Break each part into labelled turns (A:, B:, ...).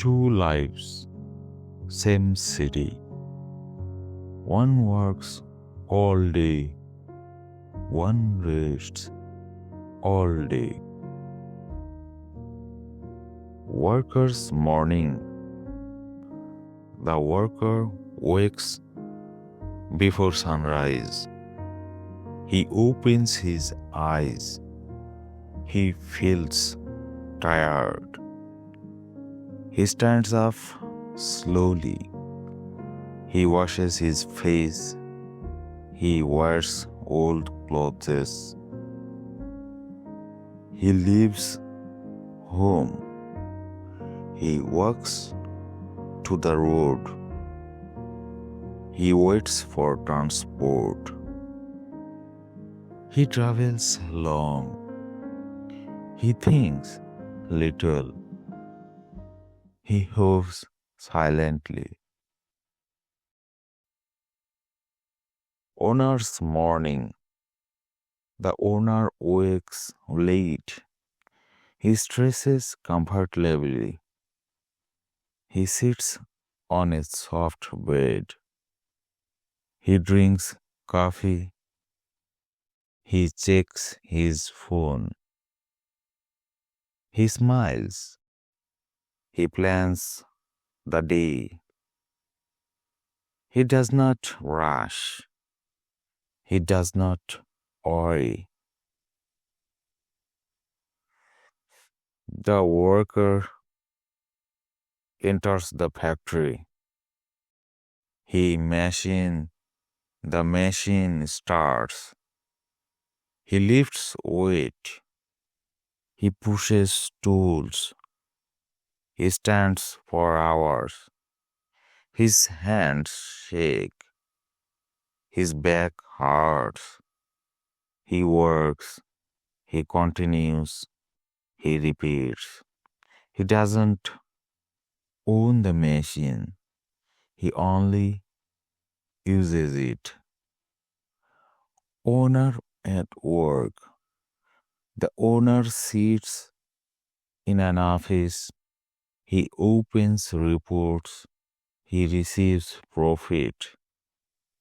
A: Two lives, same city. One works all day, one rests all day. Worker's morning. The worker wakes before sunrise. He opens his eyes. He feels tired. He stands up slowly. He washes his face. He wears old clothes. He leaves home. He walks to the road. He waits for transport. He travels long. He thinks little. He hopes silently. Owner's morning. The owner wakes late. He stresses comfortably. He sits on a soft bed. He drinks coffee. He checks his phone. He smiles. He plans the day. He does not rush. He does not worry. The worker enters the factory. The machine starts. He lifts weight. He pushes tools. He stands for hours. His hands shake. His back hurts. He works. He continues. He repeats. He doesn't own the machine. He only uses it. Owner at work. The owner sits in an office. He opens reports. He receives profit.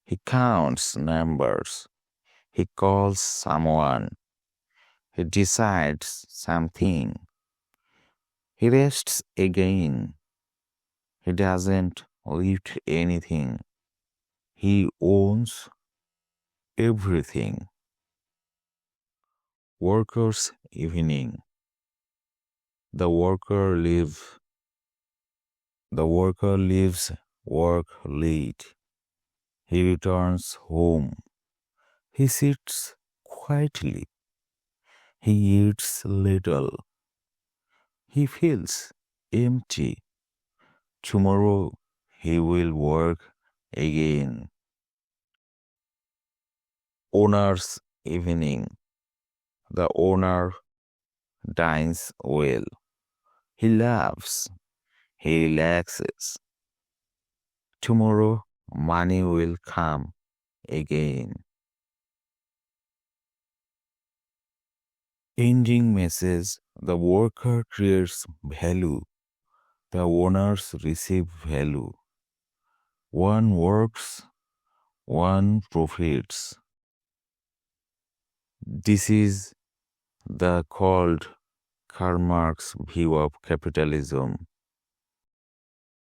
A: He counts numbers. He calls someone. He decides something. He rests again. He doesn't lift anything. He owns everything. Worker's evening. The worker leaves work late. He returns home. He sits quietly. He eats little. He feels empty. Tomorrow he will work again. Owner's evening. The owner dines well. He laughs. He relaxes. Tomorrow money will come again. Ending message. The worker creates value. The owners receive value. One works, one profits. This is the called Karl Marx view of capitalism.